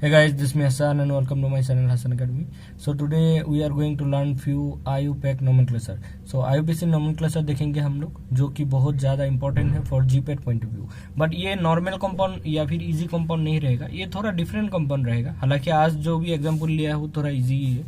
Hey guys, this is me Hassan and welcome to my channel Hassan Academy. So today we are going to learn few IUPAC nomenclature. So IUPAC nomenclature देखेंगे हम लोग जो कि बहुत ज़्यादा important है for GPAT point of view. But ये normal compound या फिर इजी कंपाउंड नहीं रहेगा, ये थोड़ा डिफरेंट कंपाउंड रहेगा. हालांकि आज जो भी एग्जाम्पल लिया है वो थोड़ा इजी ही है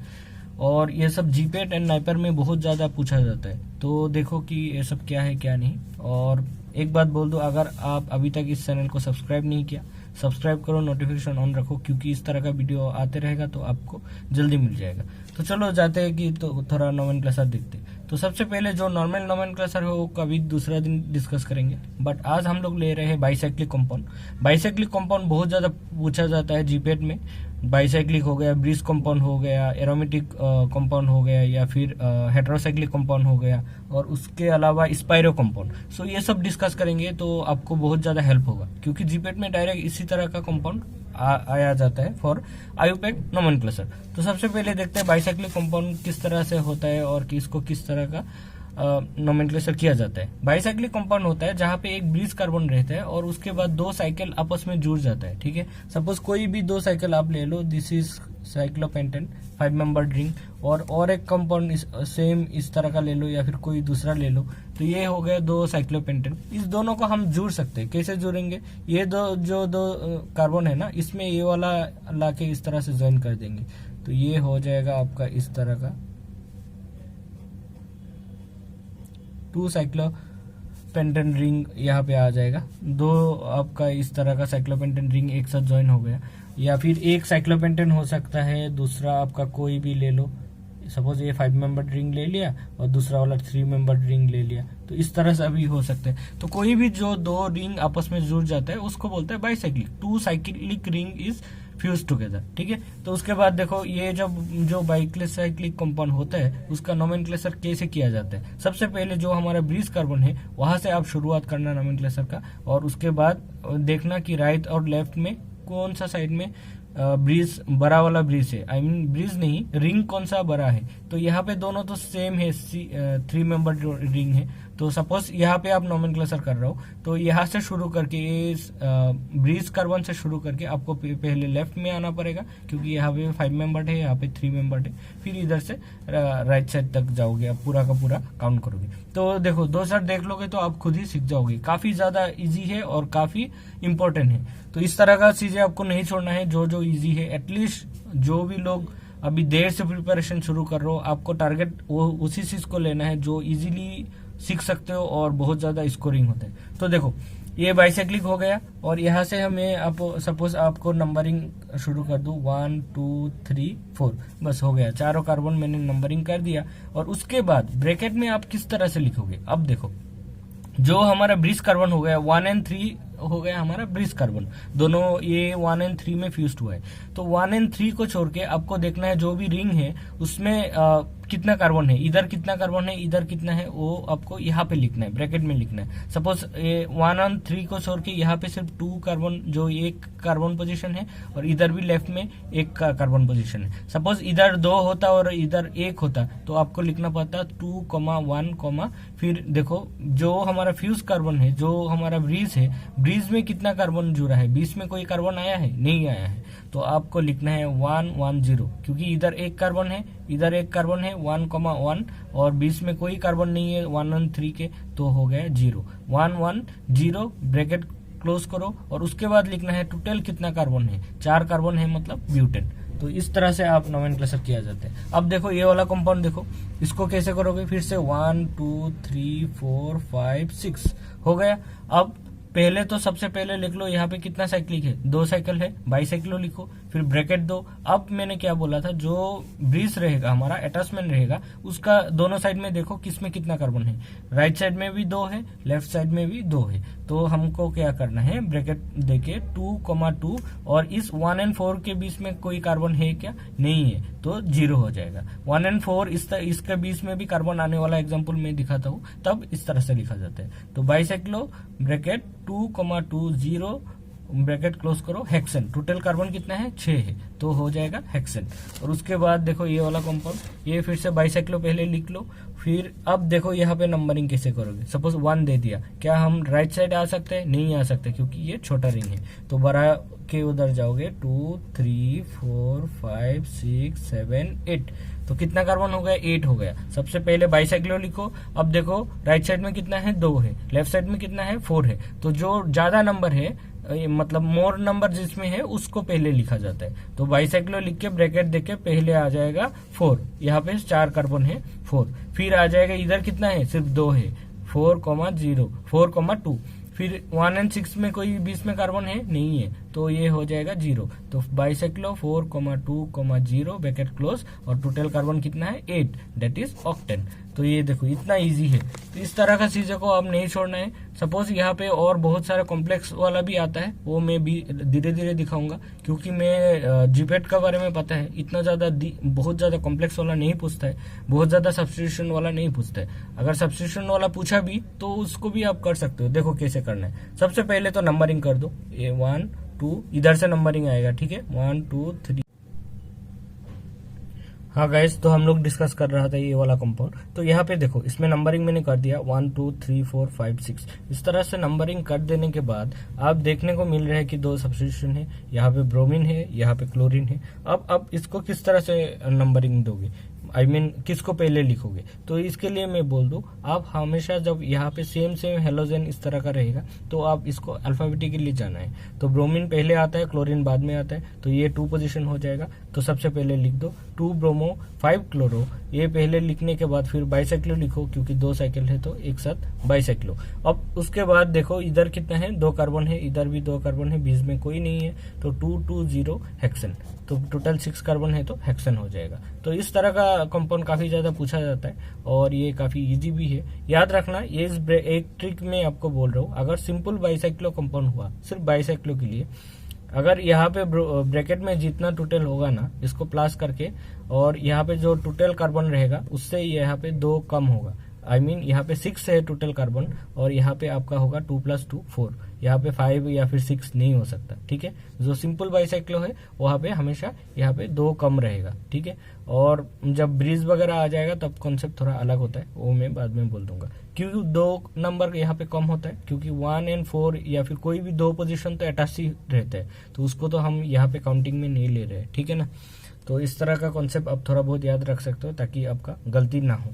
और ये सब जीपैट एंड नाइपर में बहुत ज़्यादा पूछा जाता है. तो देखो कि ये सब क्या है क्या नहीं. और एक बात बोल दो, अगर आप अभी तक इस चैनल को सब्सक्राइब नहीं किया, सब्सक्राइब करो, नोटिफिकेशन ऑन रखो क्योंकि इस तरह का वीडियो आते रहेगा तो आपको जल्दी मिल जाएगा. तो चलो जाते हैं कि तो थोड़ा नोमेनक्लेचर देखते हैं. तो सबसे पहले जो नॉर्मल नोमेनक्लेचर है वो कभी दूसरा दिन डिस्कस करेंगे. बट आज हम लोग ले रहे हैं बाइसाइक्लिक कंपाउंड. बाइसाइक्लिक कंपाउंड बहुत ज़्यादा पूछा जाता है जीपैट में. बाइसाइक्लिक हो गया, ब्रिज कंपाउंड हो गया, एरोमेटिक कंपाउंड हो गया या फिर हेटेरोसाइक्लिक कंपाउंड हो गया और उसके अलावा स्पाइरो कंपाउंड. सो ये सब डिस्कस करेंगे तो आपको बहुत ज़्यादा हेल्प होगा क्योंकि जीपैट में डायरेक्ट इसी तरह का कंपाउंड आया जाता है फॉर आयुपैक नोमेनक्लेचर. तो सबसे पहले देखते हैं बाइसाइक्लिक कंपाउंड किस तरह से होता है और इसको किस तरह का नोमेनक्लेचर किया जाता है. बाइसाइक्लिक कंपाउंड होता है जहाँ पे एक ब्रिज कार्बन रहता है और उसके बाद दो साइकिल आपस में जुड़ जाता है. ठीक है, सपोज कोई भी दो साइकिल आप ले लो, this is cyclopentane 5 member ring और एक कंपाउंड सेम इस तरह का ले लो या फिर कोई दूसरा ले लो. तो ये हो गया दो साइक्लोपेंटेन. इस दोनों को हम जोड़ सकते हैं. कैसे जोड़ेंगे? ये दो कार्बन है ना, इसमें ये वाला लाके इस तरह से ज्वाइन कर देंगे तो ये हो जाएगा आपका इस तरह का 2 साइक्लोपेंटेन रिंग यहाँ पे आ जाएगा. दो आपका इस तरह का साइक्लोपेंटेन रिंग एक साथ ज्वाइन हो गया. या फिर एक साइक्लोपेंटेन हो सकता है, दूसरा आपका कोई भी ले लो. सपोज ये 5 मेंबर रिंग ले लिया और दूसरा वाला 3 मेंबर रिंग ले लिया. तो इस तरह से अभी हो सकते हैं. तो कोई भी जो दो रिंग आपस में जुड़ जाता है उसको बोलते हैं bicyclic. 2 cyclic ring is fuse together. ठीक है, तो उसके बाद देखो ये जब जो बाइसाइक्लिक कंपाउंड होता है उसका नोमेनक्लेचर कैसे किया जाता है. सबसे पहले जो हमारा ब्रिज कार्बन है वहां से आप शुरुआत करना नोमेनक्लेचर का और उसके बाद देखना कि राइट और लेफ्ट में कौन सा साइड में ब्रिज बड़ा वाला ब्रिज है. आई मीन ब्रिज नहीं, रिंग कौन सा बड़ा है. तो यहाँ पे दोनों तो सेम है, 3 मेंबर रिंग है. तो सपोज यहाँ पे आप नोमेनक्लेचर कर रहे हो तो यहाँ से शुरू करके इस ब्रिज कार्बन से शुरू करके आपको पहले लेफ्ट में आना पड़ेगा क्योंकि यहाँ पे 5 मेंबर है, यहाँ पे 3 मेंबर है. फिर इधर से राइट साइड तक जाओगे, आप पूरा का पूरा काउंट करोगे. तो देखो 2 साइड देख लोगे तो आप खुद ही सीख जाओगे. काफी ज्यादा इजी है और काफी इंपॉर्टेंट है. तो इस तरह का चीजें आपको नहीं छोड़ना है जो इजी है. एटलीस्ट जो भी लोग अभी देर से प्रिपरेशन शुरू कर रहे हो, आपको टारगेट वो उसी चीज को लेना है जो इजीली सीख सकते हो और बहुत ज्यादा स्कोरिंग होता है. तो देखो ये बाइसाइक्लिक हो गया और यहाँ से हमें आप सपोज आपको नंबरिंग शुरू कर दूं 1 2 3 4, बस हो गया. चारों कार्बन मैंने नंबरिंग कर दिया और उसके बाद ब्रैकेट में आप किस तरह से लिखोगे. अब देखो जो हमारा ब्रिज कार्बन हो गया 1 और 3 हो गया हमारा ब्रिज कार्बन, दोनों ये 1 और 3 में फ्यूज्ड हुआ है. तो 1 और 3 को छोड़ के आपको देखना है जो भी रिंग है उसमें कितना कार्बन है, इधर कितना कार्बन है, इधर कितना है, वो आपको यहाँ पे लिखना है, ब्रैकेट में लिखना है. सपोज 1 और 3 को छोड़ के यहाँ पे सिर्फ 2 कार्बन, जो एक कार्बन पोजीशन है और इधर भी लेफ्ट में एक कार्बन पोजीशन है. सपोज इधर 2 होता और इधर 1 होता तो आपको लिखना पड़ता 2, 1, फिर देखो जो हमारा फ्यूज कार्बन है, जो हमारा ब्रिज है, ब्रिज में कितना कार्बन जुड़ा है, बीच में कोई कार्बन आया है, नहीं आया है. तो आपको लिखना है 1 1 0 क्योंकि इधर एक कार्बन है, इधर एक कार्बन है 1, 1 और बीच में कोई कार्बन नहीं है 1 और 3 के. तो हो गया 0 1 1 0, ब्रैकेट क्लोज करो और उसके बाद लिखना है टोटल कितना कार्बन है. 4 कार्बन है मतलब ब्यूटेन. तो इस तरह से आप नोमेनक्लेचर किया जाता है. अब देखो ये वाला कंपाउंड देखो, इसको कैसे करोगे. फिर से 1 2 3 4 5 6 हो गया. अब पहले तो सबसे पहले लिख लो यहाँ पे कितना साइक्लिक है, 2 साइकिल है, बाइसाइक्लो लिखो, फिर ब्रैकेट दो. अब मैंने क्या बोला था, जो ब्रिज रहेगा हमारा अटैचमेंट रहेगा उसका दोनों साइड में देखो किसमें कितना कार्बन है. राइट साइड में भी 2 है, लेफ्ट साइड में भी 2 है. तो हमको क्या करना है, ब्रैकेट देके 2, 2 और इस 1 और 4 के बीच में कोई कार्बन है क्या, नहीं है, तो 0 हो जाएगा. 1 और 4 इसके बीच में भी कार्बन आने वाला एग्जाम्पल मैं दिखाता हूँ, तब इस तरह से लिखा जाता है. तो बाइसाइक्लो ब्रैकेट 2, 2 0 ब्रैकेट क्लोज करो, हेक्सेन. टोटल कार्बन कितना है, 6 है, तो हो जाएगा हेक्सेन. और उसके बाद देखो ये वाला कंपाउंड, ये फिर से बाइसाइक्लो पहले लिख लो, फिर अब देखो यहाँ पे नंबरिंग कैसे करोगे। सपोज 1 दे दिया, क्या हम राइट साइड आ सकते हैं? नहीं आ सकते, क्योंकि ये छोटा रिंग है। तो बड़ा के उधर जाओगे, 2 3 4 5 6 7 8। तो कितना कार्बन हो गया? 8 हो गया। सबसे पहले बाइसाइक्लो लिखो। अब देखो राइट साइड में कितना है? 2 है। लेफ्ट साइड में कितना है? 4 है। तो जो ज्यादा नंबर है, मतलब मोर नंबर जिसमें है, उसको पहले लिखा जाता है। तो बाइसाइक्लो लिख के ब्रैकेट देके पहले आ जाएगा 4। यहाँ पे 4 कार्बन है, 4। फिर आ जाएगा इधर कितना है? सिर्फ 2 है, 4,0 4,2। फिर 1 और 6 में कोई बीच में कार्बन है? नहीं है, तो ये हो जाएगा 0। तो बाइसाइक्लो 4,2,0 ब्रैकेट क्लोज, और टोटल कार्बन कितना है? 8, दैट इज ऑक्टेन। तो ये देखो इतना इजी है। तो इस तरह का चीजों को अब नहीं छोड़ना है। सपोज यहाँ पे और बहुत सारे कॉम्प्लेक्स वाला भी आता है, वो मैं भी धीरे धीरे दिखाऊंगा, क्योंकि मैं जीपेट का बारे में पता है। इतना ज्यादा बहुत ज्यादा कॉम्प्लेक्स वाला नहीं पूछता है, बहुत ज्यादा सब्स्टिट्यूशन वाला नहीं पूछता है। अगर सब्स्टिट्यूशन वाला पूछा भी तो उसको भी आप कर सकते हो। देखो कैसे करना है। सबसे पहले तो नंबरिंग कर दो, 1 2, इधर से नंबरिंग आएगा, ठीक है, 1 2 3। हाँ गाइस, तो हम लोग डिस्कस कर रहा था ये वाला कंपाउंड। तो यहाँ पे देखो, इसमें नंबरिंग मैंने कर दिया 1 2 3 4 5 6। इस तरह से नंबरिंग कर देने के बाद आप देखने को मिल रहा है कि 2 सब्स्टिट्यूशन है। यहाँ पे ब्रोमीन है, यहाँ पे क्लोरीन है। अब इसको किस तरह से नंबरिंग दोगे? I mean, किसको पहले लिखोगे? तो इसके लिए मैं बोल दूं, आप हमेशा जब यहाँ पे सेम हेलोजन इस तरह का रहेगा, तो आप इसको अल्फाबेटिकली जाना है। तो ब्रोमीन पहले आता है, क्लोरीन बाद में आता है, तो ये 2 पोजीशन हो जाएगा। तो सबसे पहले लिख दो 2 ब्रोमो 5 क्लोरो। ये पहले लिखने के बाद फिर बाइसाइक्लो लिखो, क्योंकि 2 साइकिल है तो एक साथ बाइसाइक्लो। अब उसके बाद देखो इधर कितना है? 2 कार्बन है, इधर भी 2 कार्बन है, बीच में कोई नहीं है, तो 2,2,0 हेक्सेन। तो टोटल 6 कार्बन है, तो हेक्सेन हो जाएगा। तो इस तरह का कंपाउंड काफी ज्यादा पूछा जाता है, और ये काफी इजी भी है। याद रखना, ये एक ट्रिक मैं आपको बोल रहा हूँ। अगर सिंपल बाइसाइक्लो कंपाउंड हुआ, सिर्फ बाइसाइक्लो के लिए, अगर यहाँ पे ब्रैकेट में जितना टोटल होगा ना, इसको प्लस करके, और यहाँ पे जो टोटल कार्बन रहेगा उससे यहाँ पे 2 कम होगा। I mean, यहाँ पे 6 है टोटल कार्बन, और यहाँ पे आपका होगा 2 + 2 4। यहाँ पे 5 या फिर 6 नहीं हो सकता, ठीक है। जो सिंपल बाइसाइक्लो है वहाँ पे हमेशा यहाँ पे 2 कम रहेगा, ठीक है। और जब ब्रिज वगैरह आ जाएगा तब कॉन्सेप्ट थोड़ा अलग होता है, वो मैं बाद में बोल दूंगा। क्योंकि 2 नंबर यहाँ पे कम होता है, क्योंकि 1 और 4 या फिर कोई भी 2 पोजीशन तो अटैच ही रहता है, तो उसको तो हम यहाँ पे काउंटिंग में नहीं ले रहे, ठीक है ना। तो इस तरह का कॉन्सेप्ट आप थोड़ा बहुत याद रख सकते हो, ताकि आपका गलती ना हो।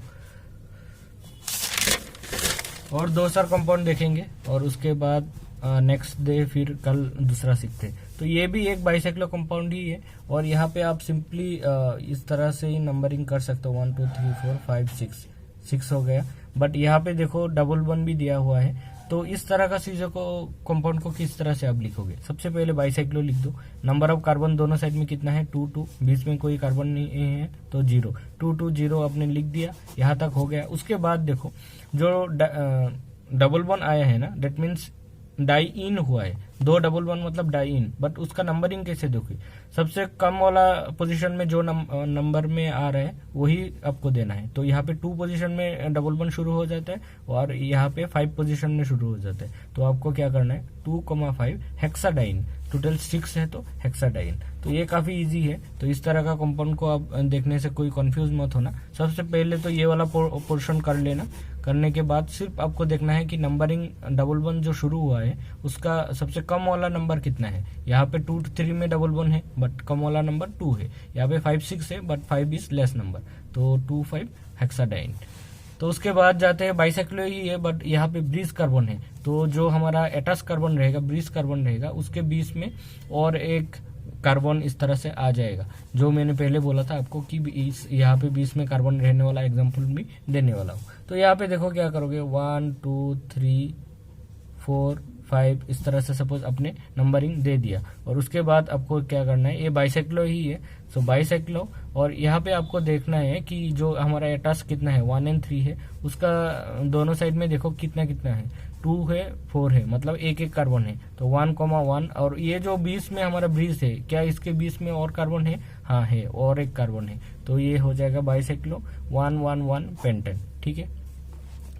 और 2 सार कंपाउंड देखेंगे, और उसके बाद नेक्स्ट डे फिर कल दूसरा सीखते हैं। तो ये भी एक बाइसाइक्लो कंपाउंड ही है, और यहाँ पे आप सिंपली इस तरह से ही नंबरिंग कर सकते हो, 1 2 3 4 5 6 हो गया। बट यहाँ पे देखो डबल 1 भी दिया हुआ है। तो इस तरह का चीजों को, कंपाउंड को किस तरह से आप लिखोगे? सबसे पहले बाइसाइक्लो लिख दो। नंबर ऑफ कार्बन दोनों साइड में कितना है? 2 2, बीच में कोई कार्बन नहीं है तो 0, 2 2 0 आपने लिख दिया, यहाँ तक हो गया। उसके बाद देखो जो डबल 1 आया है ना, दैट मीन्स डाई इन हुआ है। 2 डबल 1 मतलब डाई इन, बट उसका नंबरिंग कैसे दोगे? सबसे कम वाला पोजीशन में जो नंबर में आ रहा है वही आपको देना है। तो यहाँ पे 2 पोजीशन में डबल 1 शुरू हो जाता है, और यहाँ पे 5 पोजीशन में शुरू हो जाता है। तो आपको क्या करना है? 2,5 हेक्साडाइन, टोटल 6 है तो हेक्साडाइन। तो ये काफी इजी है। तो इस तरह का कंपाउंड को आप देखने से कोई कंफ्यूज मत होना। सबसे पहले तो ये वाला पोर्शन कर लेना। करने के बाद सिर्फ आपको देखना है कि नंबरिंग डबल 1 जो शुरू हुआ है उसका सबसे कम वाला नंबर कितना है। यहाँ पे 2 3 में डबल 1 है, बट कम वाला नंबर 2 है। यहाँ पे 5 6 है, बट 5 इज लेस नंबर, तो 2 5 हेक्साडाइन। तो उसके बाद जाते हैं, बाइसाइक्लो ही है, बट यहाँ पे ब्रिज कार्बन है। तो जो हमारा एटस कार्बन रहेगा, ब्रिज कार्बन रहेगा, उसके बीच में और एक कार्बन इस तरह से आ जाएगा, जो मैंने पहले बोला था आपको कि यहाँ पे बीच में कार्बन रहने वाला एग्जांपल भी देने वाला हूँ। तो यहाँ पे देखो क्या करोगे, 1 2 3 4 5 इस तरह से सपोज अपने नंबरिंग दे दिया। और उसके बाद आपको क्या करना है, ये बाइसाइक्लो ही है, सो बाइसाइक्लो। और यहाँ पे आपको देखना है कि जो हमारा एटस कितना है, 1 और 3 है, उसका दोनों साइड में देखो कितना कितना है, 2 है 4 है, मतलब एक एक कार्बन है। तो 1,1, और ये जो बीच में हमारा ब्रिज है, क्या इसके बीच में और कार्बन है? हाँ है, और एक कार्बन है। तो ये हो जाएगा बाइसाइक्लो 1 1 1 पेंटेन, ठीक है।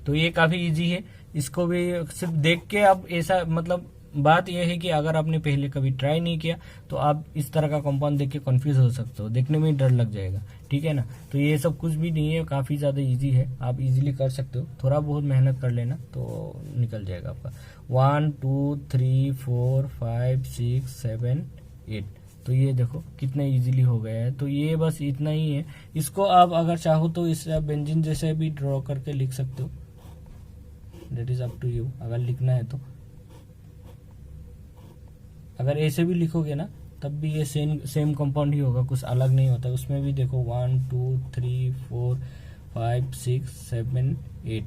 तो ये काफी इजी है, इसको भी सिर्फ देख के आप ऐसा मतलब बात यह है कि अगर आपने पहले कभी ट्राई नहीं किया तो आप इस तरह का कंपाउंड देख के कंफ्यूज हो सकते हो, देखने में ही डर लग जाएगा, ठीक है ना। तो ये सब कुछ भी नहीं है, काफ़ी ज़्यादा इजी है, आप इजीली कर सकते हो, थोड़ा बहुत मेहनत कर लेना तो निकल जाएगा आपका। 1 2 3 4 5 6 7 8, तो ये देखो कितना इजीली हो गया है। तो ये बस इतना ही है। इसको आप अगर चाहो तो इससे आप बेंजीन जैसे भी ड्रॉ करके लिख सकते हो, that is up to you, अगर लिखना है तो। अगर ऐसे भी लिखोगे ना तब भी ये सेम कंपाउंड ही होगा, कुछ अलग नहीं होता। उसमें भी देखो 1 2 3 4 5 6 7 8,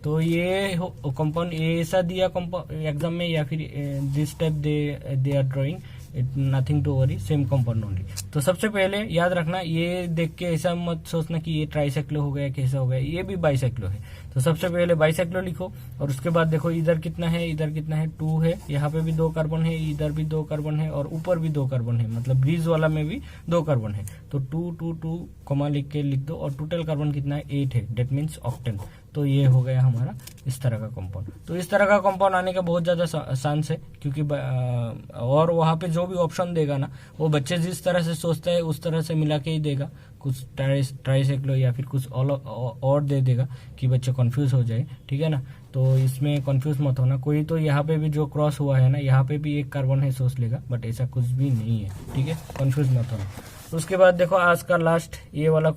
तो ये कंपाउंड ऐसा दिया एग्जाम में, या फिर this type they are drawing, it nothing to worry, same compound only. तो सबसे पहले याद रखना, ये देख के ऐसा मत सोचना कि ये ट्राइसाइक्लो हो गया, कैसा हो गया, ये भी बाइसाइक्लो है। तो सबसे पहले बाइसाइक्लो लिखो, और उसके बाद देखो इधर कितना है, इधर कितना है, 2 है, यहाँ पे भी 2 कार्बन है, इधर भी 2 कार्बन है, और ऊपर भी 2 कार्बन है, मतलब ब्रिज वाला में भी 2 कार्बन है। तो 2 2 2 कॉमा लिख के लिख दो, और टोटल कार्बन कितना है, 8 है, डेट मीन्स ऑक्टेन। तो ये हो गया हमारा इस तरह का कंपाउंड। तो इस तरह का कंपाउंड आने का बहुत ज़्यादा चांस है, क्योंकि और वहाँ पे जो भी ऑप्शन देगा ना, वो बच्चे जिस तरह से सोचते हैं उस तरह से मिला के ही देगा, कुछ ट्राइसाइक्लो या फिर कुछ और दे देगा कि बच्चे कंफ्यूज हो जाए, ठीक है ना। तो इसमें कंफ्यूज मत होना। कोई तो यहाँ पे भी जो क्रॉस हुआ है ना, यहाँ पे भी 1 कार्बन है सोच लेगा, बट ऐसा कुछ भी नहीं है, ठीक है, कंफ्यूज मत होना। उसके बाद देखो आज का लास्ट ये वाला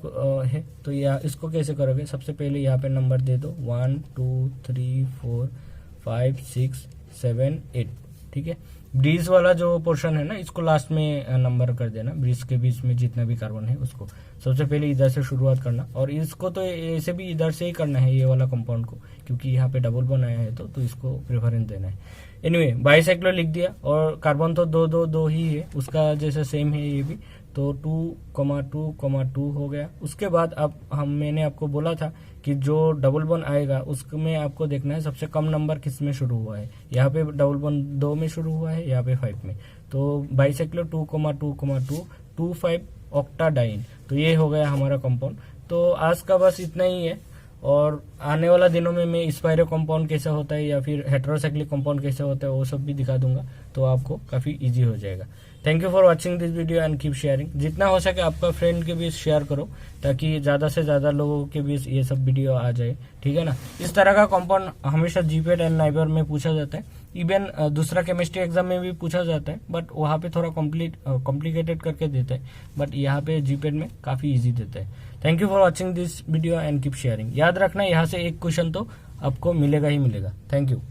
है, तो इसको कैसे करोगे, सबसे पहले यहाँ पे नंबर दे दो 1 2 3 4 5 6 7 8, ठीक है। ब्रिज वाला जो पोर्शन है ना, इसको लास्ट में नंबर कर देना, ब्रिज के बीच में जितना भी कार्बन है उसको सबसे पहले इधर से शुरुआत करना, और इसको तो ऐसे भी इधर से ही करना है, ये वाला कंपाउंड को, क्योंकि यहाँ पे डबल बॉन्ड आया है तो इसको प्रेफरेंस देना है। एनीवे बाइसाइक्लो लिख दिया, और कार्बन तो 2 2 2 ही है, उसका जैसे सेम है ये भी, तो 2,2,2 हो गया। उसके बाद अब मैंने आपको बोला था कि जो डबल बॉन्ड आएगा उसमें आपको देखना है सबसे कम नंबर किस में शुरू हुआ है। यहाँ पे डबल बॉन्ड 2 में शुरू हुआ है, यहाँ पे 5 में। तो बाइसाइक्लो 2,2,2 25 ऑक्टाडाइन, तो ये हो गया हमारा कंपाउंड। तो आज का बस इतना ही है, और आने वाला दिनों में मैं स्पाइरो कंपाउंड कैसा होता है या फिर हेटेरोसाइक्लिक कंपाउंड कैसा होता है वो सब भी दिखा दूंगा, तो आपको काफ़ी इजी हो जाएगा। Thank you for watching this video and keep sharing. जितना हो सके आपका फ्रेंड के बीच शेयर करो, ताकि ज़्यादा से ज़्यादा लोगों के बीच ये सब वीडियो आ जाए, ठीक है ना। इस तरह का कंपाउंड हमेशा जीपेट एंड नाइबर में पूछा जाता है, इवन दूसरा केमिस्ट्री एग्जाम में भी पूछा जाता है, बट वहाँ पे थोड़ा कॉम्प्लिकेटेड करके देता है, बट यहाँ पे जीपेट में काफ़ी ईजी देता है। Thank you for watching this video and keep sharing. याद रखना यहाँ से एक क्वेश्चन तो आपको मिलेगा ही मिलेगा। Thank you.